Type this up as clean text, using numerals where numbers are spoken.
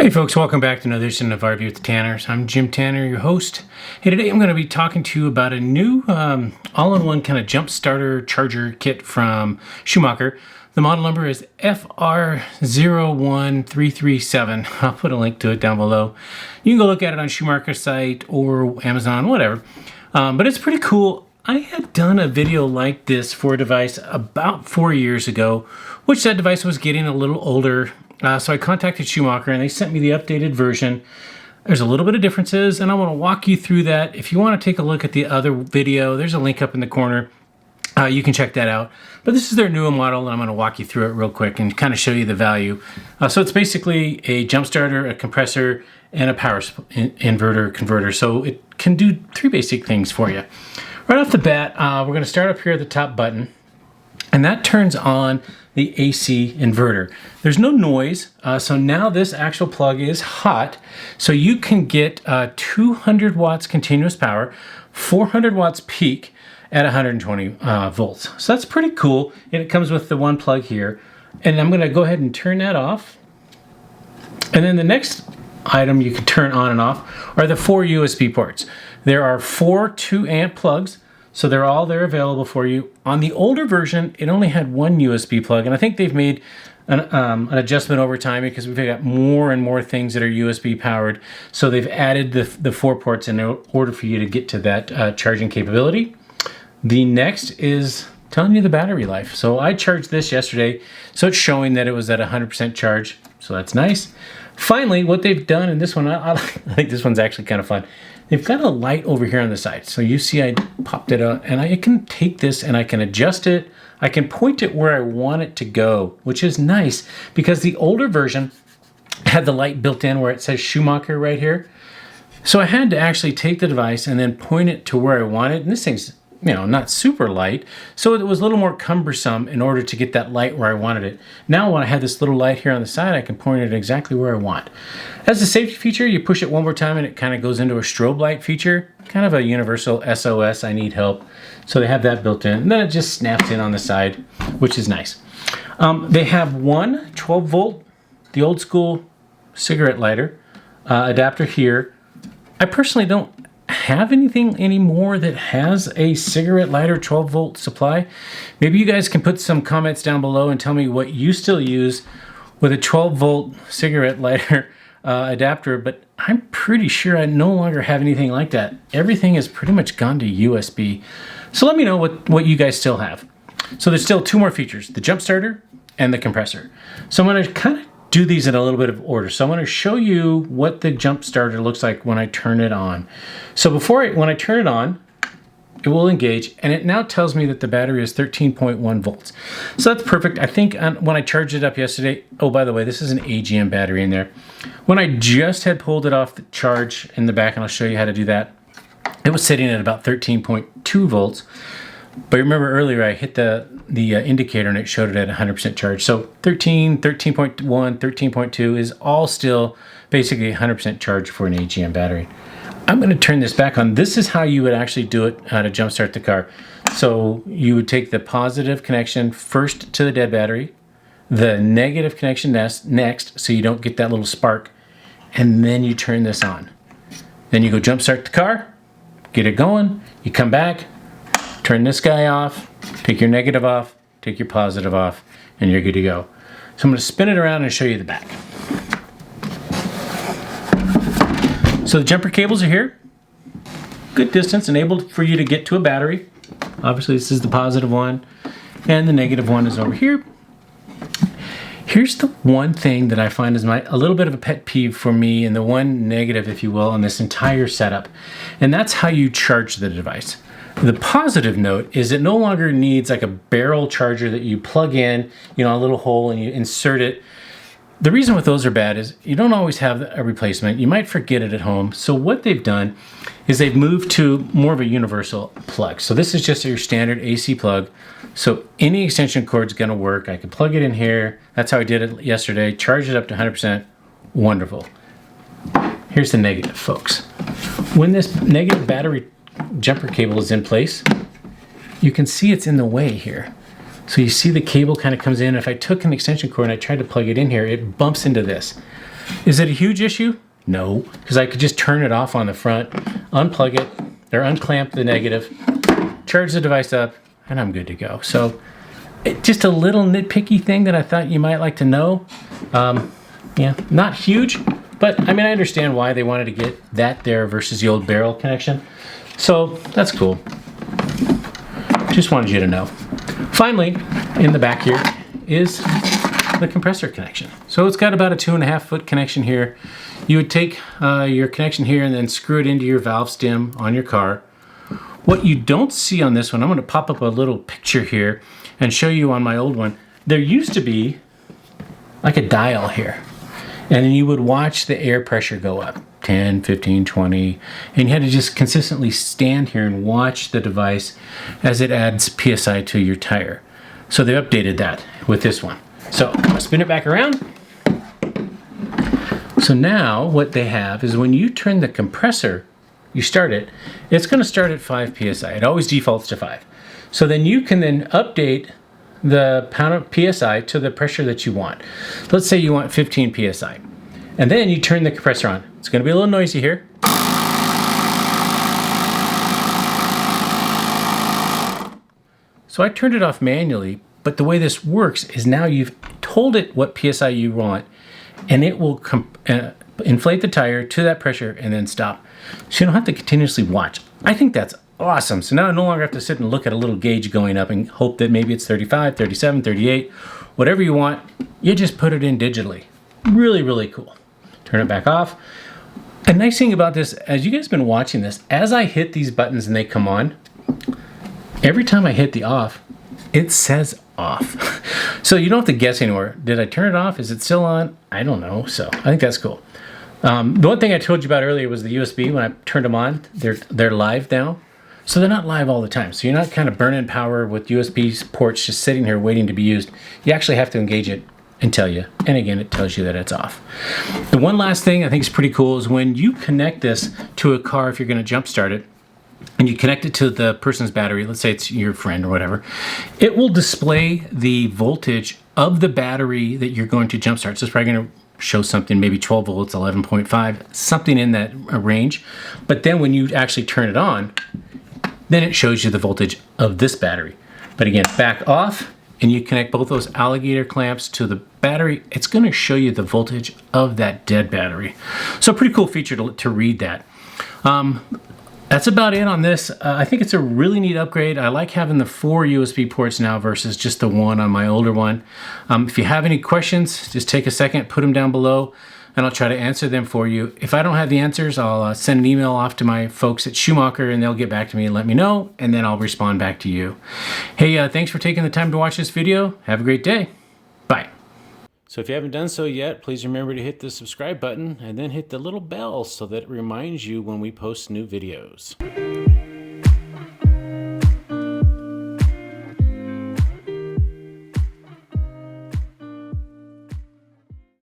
Hey folks, welcome back to another edition of RV with Tanner. I'm Jim Tanner, your host. Hey, today I'm going to be talking to you about a new all-in-one kind of jump starter charger kit from Schumacher. The model number is FR01337. I'll put a link to it down below. You can go look at it on Schumacher's site or Amazon, whatever. But it's pretty cool. I had done a video like this for a device about 4 years ago, which that device was getting a little older. So I contacted Schumacher and they sent me the updated version. There's a little bit of differences and I want to walk you through that. If you want to take a look at the other video, there's a link up in the corner. You can check that out. But this is their newer model and I'm going to walk you through it real quick and kind of show you the value. So it's basically a jump starter, a compressor, and a power inverter converter. So it can do three basic things for you. Right off the bat, we're going to start up here at the top button. And that turns on the AC inverter. There's no noise, so now this actual plug is hot. So you can get 200 watts continuous power, 400 watts peak at 120 volts. So that's pretty cool, and it comes with the one plug here. And I'm gonna go ahead and turn that off. And then the next item you can turn on and off are the 4 USB ports. There are 4 2-amp plugs. So they're all there available for you. On the older version, it only had one USB plug, and I think they've made an adjustment over time because we've got more and more things that are USB powered. So they've added the 4 ports in order for you to get to that charging capability. The next is telling you the battery life. So I charged this yesterday, so it's showing that it was at 100% charge, so that's nice. Finally, what they've done in this one, I think this one's actually kind of fun. They've got a light over here on the side. So you see I popped it out and I can take this and I can adjust it. I can point it where I want it to go, which is nice because the older version had the light built in where it says Schumacher right here. So I had to actually take the device and then point it to where I want it. And this thing's, you know, not super light. So it was a little more cumbersome in order to get that light where I wanted it. Now when I have this little light here on the side, I can point it exactly where I want. As a safety feature, you push it one more time and it kind of goes into a strobe light feature, kind of a universal SOS, I need help. So they have that built in. And then it just snaps in on the side, which is nice. They have one 12 volt, the old school cigarette lighter adapter here. I personally don't have anything anymore that has a cigarette lighter 12 volt supply. Maybe you guys can put some comments down below and tell me what you still use with a 12 volt cigarette lighter adapter, but I'm pretty sure I no longer have anything like that. Everything has pretty much gone to USB. So let me know what you guys still have. So there's still 2 more features, the jump starter and the compressor. So I'm going to kind of do these in a little bit of order. So I'm going to show you what the jump starter looks like when I turn it on. So when I turn it on, it will engage, and it now tells me that the battery is 13.1 volts. So that's perfect. I think when I charged it up yesterday, oh, by the way, this is an AGM battery in there. When I just had pulled it off the charge in the back, and I'll show you how to do that, it was sitting at about 13.2 volts. But remember earlier I hit the indicator and it showed it at 100% charge. So 13, 13.1, 13.2 is all still basically 100% charge for an AGM battery. I'm going to turn this back on. This is how you would actually do it to jumpstart the car. So you would take the positive connection first to the dead battery, the negative connection next so you don't get that little spark, and then you turn this on. Then you go jumpstart the car, get it going, you come back, turn this guy off, take your negative off, take your positive off, and you're good to go. So I'm going to spin it around and show you the back. So the jumper cables are here. Good distance, enabled for you to get to a battery. Obviously this is the positive one, and the negative one is over here. Here's the one thing that I find is a little bit of a pet peeve for me, and the one negative, if you will, on this entire setup. And that's how you charge the device. The positive note is it no longer needs like a barrel charger that you plug in, you know, a little hole and you insert it. The reason with those are bad is you don't always have a replacement. You might forget it at home. So what they've done is they've moved to more of a universal plug. So this is just your standard AC plug. So any extension cord's gonna work. I can plug it in here. That's how I did it yesterday. Charge it up to 100%. Wonderful. Here's the negative, folks. When this negative battery jumper cable is in place, you can see it's in the way here. So you see the cable kind of comes in. If I took an extension cord and I tried to plug it in here, it bumps into this. Is it a huge issue? No, because I could just turn it off on the front, unplug it, or unclamp the negative, charge the device up, and I'm good to go. So just a little nitpicky thing that I thought you might like to know. Yeah, not huge, but I mean, I understand why they wanted to get that there versus the old barrel connection. So that's cool. Just wanted you to know. Finally, in the back here is the compressor connection. So it's got about a 2.5 foot connection here. You would take your connection here and then screw it into your valve stem on your car. What you don't see on this one, I'm going to pop up a little picture here and show you on my old one. There used to be like a dial here, and then you would watch the air pressure go up 10, 15, 20, and you had to just consistently stand here and watch the device as it adds PSI to your tire. So they updated that with this one. So I'll spin it back around. So now what they have is when you turn the compressor, you start it, it's going to start at 5 PSI. It always defaults to 5. So then you can then update the pound of PSI to the pressure that you want. Let's say you want 15 PSI. And then you turn the compressor on. It's going to be a little noisy here. So I turned it off manually, but the way this works is now you've told it what PSI you want, and it will inflate the tire to that pressure and then stop. So you don't have to continuously watch. I think that's awesome. So now I no longer have to sit and look at a little gauge going up and hope that maybe it's 35, 37, 38, whatever you want. You just put it in digitally. Really, really cool. Turn it back off. A nice thing about this, as you guys have been watching this, as I hit these buttons and they come on, every time I hit the off, it says off. So you don't have to guess anymore. Did I turn it off? Is it still on? I don't know. So I think that's cool. The one thing I told you about earlier was the USB. When I turned them on, they're live now. So they're not live all the time. So you're not kind of burning power with USB ports just sitting here waiting to be used. You actually have to engage it and tell you. And again, it tells you that it's off. The one last thing I think is pretty cool is when you connect this to a car, if you're going to jump start it, and you connect it to the person's battery, let's say it's your friend or whatever, it will display the voltage of the battery that you're going to jumpstart. So it's probably going to show something, maybe 12 volts, 11.5, something in that range. But then when you actually turn it on, then it shows you the voltage of this battery. But again, back off, and you connect both those alligator clamps to the battery, it's going to show you the voltage of that dead battery. So pretty cool feature to read that. That's about it on this. I think it's a really neat upgrade. I like having the 4 USB ports now versus just the one on my older one. If you have any questions, just take a second, put them down below, and I'll try to answer them for you. If I don't have the answers, I'll send an email off to my folks at Schumacher, and they'll get back to me and let me know, and then I'll respond back to you. Hey, thanks for taking the time to watch this video. Have a great day. Bye. So if you haven't done so yet, please remember to hit the subscribe button and then hit the little bell so that it reminds you when we post new videos.